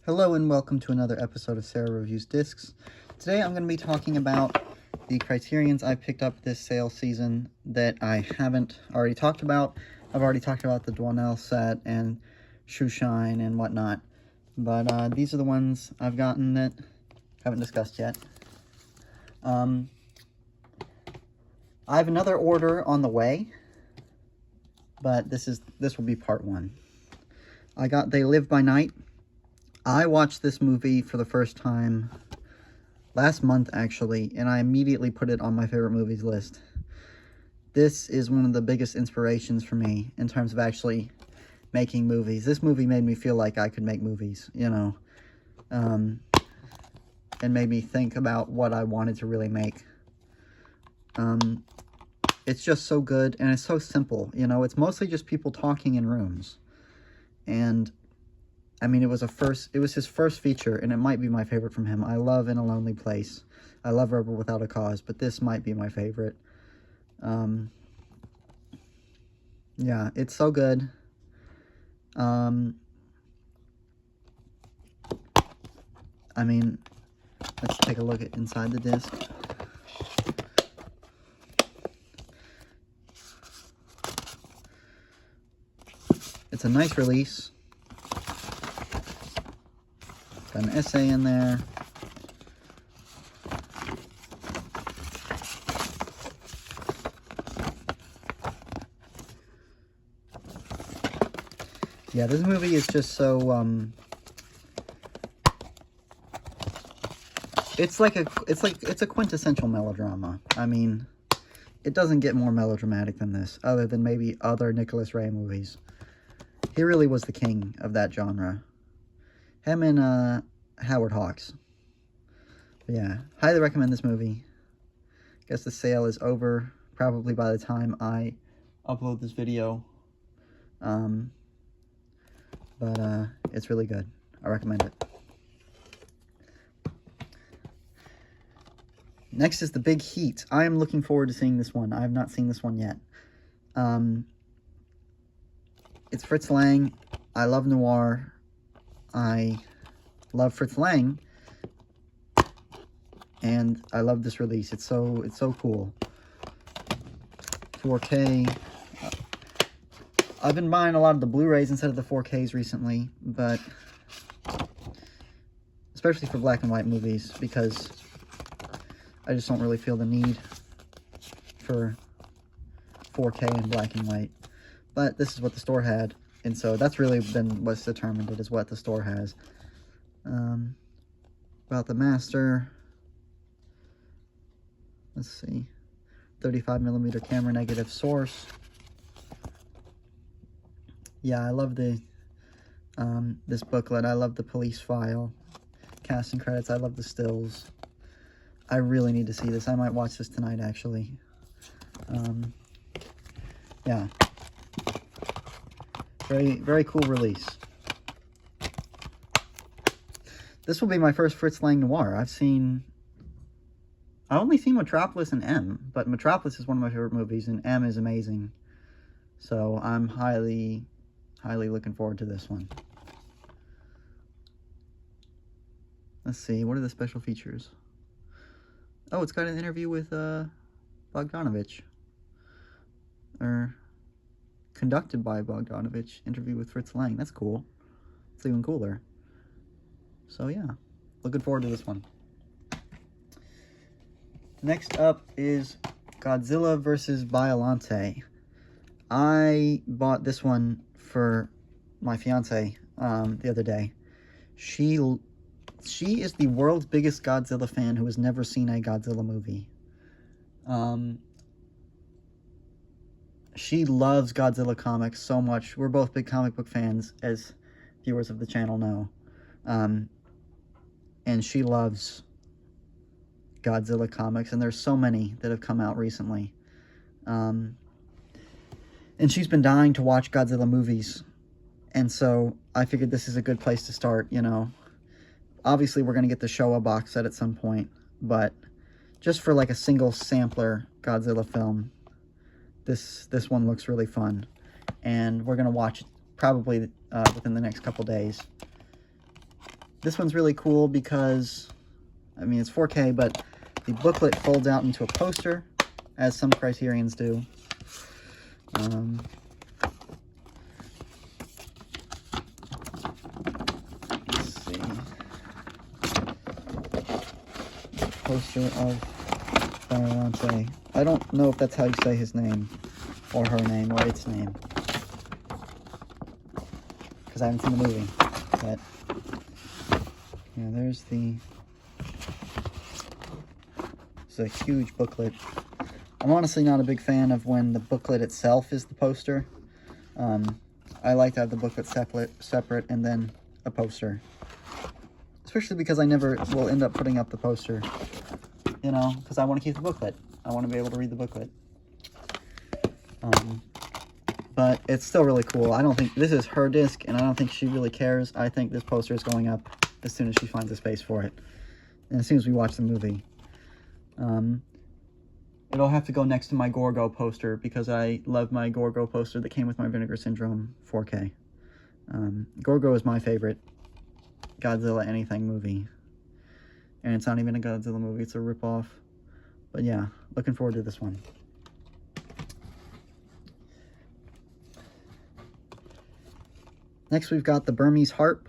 Hello and welcome to another episode of Sera Reviews Discs. Today I'm going to be talking about the Criterions I picked up this sale season that I haven't already talked about. I've already talked about the Dwanell set and Shoeshine and whatnot, but these are the ones I've gotten that I haven't discussed yet. I have another order on the way, but this will be part one. I got They Live by Night. I watched this movie for the first time last month, actually, and I immediately put it on my favorite movies list. This is one of the biggest inspirations for me in terms of actually making movies. This movie made me feel like I could make movies, you know, and made me think about what I wanted to really make. It's just so good, and it's so simple, you know. It's mostly just people talking in rooms, and I mean, it was his first feature, and it might be my favorite from him. I love In a Lonely Place. I love Rebel Without a Cause, but this might be my favorite. Yeah, it's so good. I mean, let's take a look at inside the disc. It's a nice release. Got an essay in there. Yeah, this movie is just so, it's a quintessential melodrama. I mean, it doesn't get more melodramatic than this, other than maybe other Nicholas Ray movies. He really was the king of that genre. Him and Howard Hawks. But yeah, highly recommend this movie. Guess the sale is over probably by the time I upload this video. But it's really good. I recommend it. Next is The Big Heat. I am looking forward to seeing this one. I have not seen this one yet. It's Fritz Lang. I love noir. I love Fritz Lang, and I love this release. It's so cool. 4K. I've been buying a lot of the Blu-rays instead of the 4Ks recently, but especially for black and white movies, because I just don't really feel the need for 4K and black and white. But this is what the store had, and so that's really been what's determined it, is what the store has. About the master, let's see, 35mm camera negative source. Yeah, I love the this booklet. I love the police file, casting credits. I love the stills. I really need to see this. I might watch this tonight, actually. Yeah, very cool release. This will be my first Fritz Lang noir. I've only seen Metropolis and M, but Metropolis is one of my favorite movies, and M is amazing. So I'm highly looking forward to this one. Let's see, what are the special features? Oh, it's got an interview with Bogdanovich. Or conducted by Bogdanovich. Interview with Fritz Lang. That's cool. It's even cooler. So yeah, looking forward to this one. Next up is Godzilla vs. Biollante. I bought this one for my fiance the other day. She is the world's biggest Godzilla fan who has never seen a Godzilla movie. She loves Godzilla comics so much. We're both big comic book fans, as viewers of the channel know. And she loves Godzilla comics, and there's so many that have come out recently. And she's been dying to watch Godzilla movies, and so I figured this is a good place to start, you know. Obviously, we're going to get the Showa box set at some point, but just for like a single sampler Godzilla film, this one looks really fun, and we're going to watch it probably within the next couple days. This one's really cool because, I mean, it's 4K, but the booklet folds out into a poster, as some Criterions do. Let's see. Poster of Biollante. I don't know if that's how you say his name, or her name, or its name, because I haven't seen the movie. But yeah, there's the. It's a huge booklet. I'm honestly not a big fan of when the booklet itself is the poster. I like to have the booklet separate and then a poster. Especially because I never will end up putting up the poster. You know, because I want to keep the booklet. I want to be able to read the booklet. But it's still really cool. I don't think this is her disc, and I don't think she really cares. I think this poster is going up as soon as she finds a space for it. And as soon as we watch the movie. It'll have to go next to my Gorgo poster because I love my Gorgo poster that came with my Vinegar Syndrome 4K. Gorgo is my favorite Godzilla anything movie. And it's not even a Godzilla movie, it's a ripoff. But yeah, looking forward to this one. Next we've got the Burmese Harp.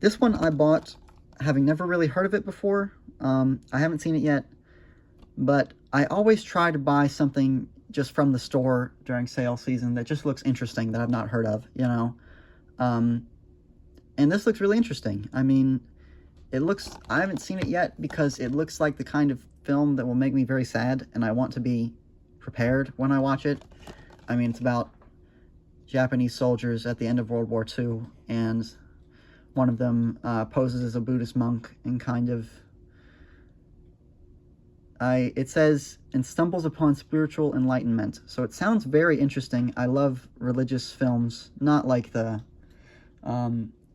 This one I bought having never really heard of it before. I haven't seen it yet, but I always try to buy something just from the store during sale season that just looks interesting that I've not heard of, you know. And this looks really interesting. I mean, I haven't seen it yet because it looks like the kind of film that will make me very sad, and I want to be prepared when I watch it. I mean, it's about Japanese soldiers at the end of World War II, and one of them poses as a Buddhist monk and kind of, it says, and stumbles upon spiritual enlightenment. So it sounds very interesting. I love religious films, not like the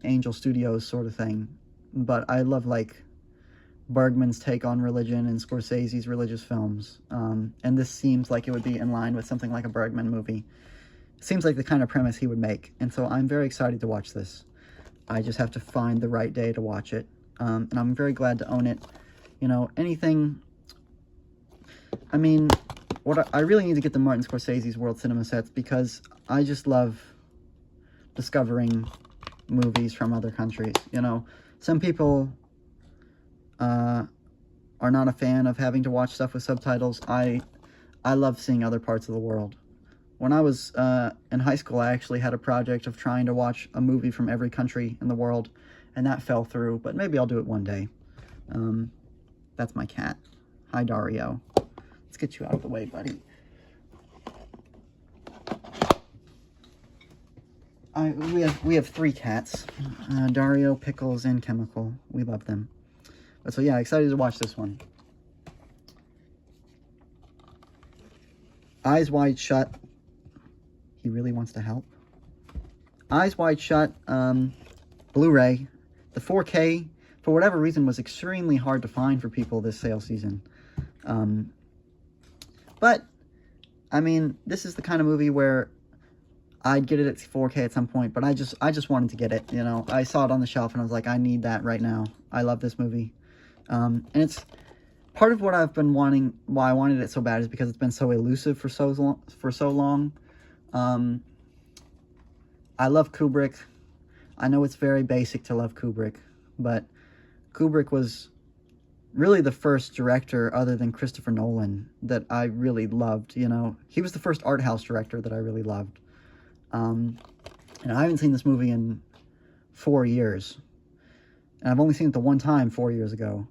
Angel Studios sort of thing, but I love like Bergman's take on religion and Scorsese's religious films. And this seems like it would be in line with something like a Bergman movie. Seems like the kind of premise he would make, and so I'm very excited to watch this. I just have to find the right day to watch it, and I'm very glad to own it. You know, anything. I mean, I really need to get the Martin Scorsese's World Cinema sets because I just love discovering movies from other countries. You know, some people are not a fan of having to watch stuff with subtitles. I love seeing other parts of the world. When I was in high school, I actually had a project of trying to watch a movie from every country in the world, and that fell through, but maybe I'll do it one day. That's my cat. Hi, Dario. Let's get you out of the way, buddy. We have 3 cats. Dario, Pickles, and Chemical. We love them. But so yeah, excited to watch this one. Eyes Wide Shut. He really wants to help. Eyes Wide Shut, Blu-ray. The 4K, for whatever reason, was extremely hard to find for people this sale season. But, I mean, this is the kind of movie where I'd get it at 4K at some point, but I just wanted to get it, you know. I saw it on the shelf and I was like, I need that right now. I love this movie. And it's part of what I've been wanting, why I wanted it so bad is because it's been so elusive for so long. I love Kubrick. I know it's very basic to love Kubrick, but Kubrick was really the first director other than Christopher Nolan that I really loved, you know. He was the first art house director that I really loved. And I haven't seen this movie in 4 years. And I've only seen it the one time 4 years ago.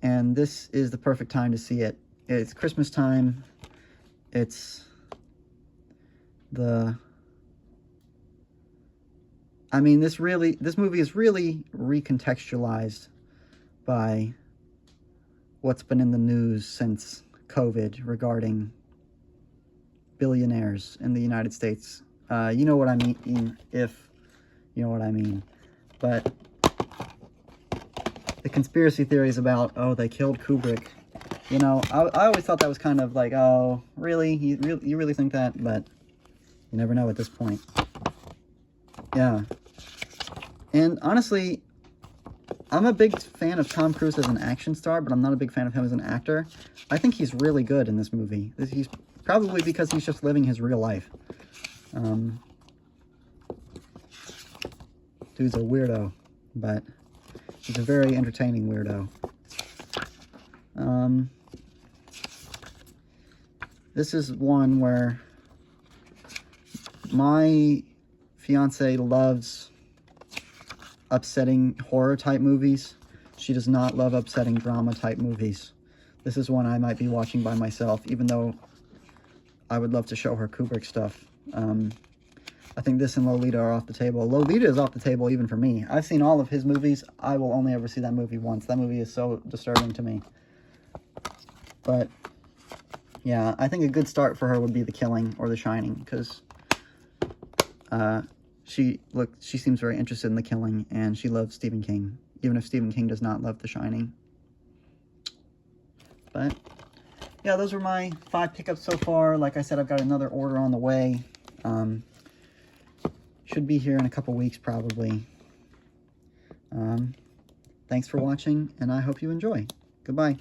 And this is the perfect time to see it. It's Christmas time. It's I mean, this movie is really recontextualized by what's been in the news since COVID regarding billionaires in the United States. You know what I mean, if you know what I mean. But the conspiracy theories about, oh, they killed Kubrick, you know, I always thought that was kind of like, oh, really? You really think that? But you never know at this point. Yeah. And honestly, I'm a big fan of Tom Cruise as an action star, but I'm not a big fan of him as an actor. I think he's really good in this movie. He's probably because he's just living his real life. Dude's a weirdo, but he's a very entertaining weirdo. This is one where my fiance loves upsetting horror type movies. She does not love upsetting drama type movies. This is one I might be watching by myself, even though I would love to show her Kubrick stuff. I think this and Lolita are off the table. Lolita is off the table even for me. I've seen all of his movies. I will only ever see that movie once. That movie is so disturbing to me. But yeah, I think a good start for her would be The Killing or The Shining, because she seems very interested in The Killing, and she loves Stephen King, even if Stephen King does not love The Shining. But yeah, those were my 5 pickups so far. Like I said, I've got another order on the way. Should be here in a couple weeks probably. Thanks for watching, and I hope you enjoy. Goodbye.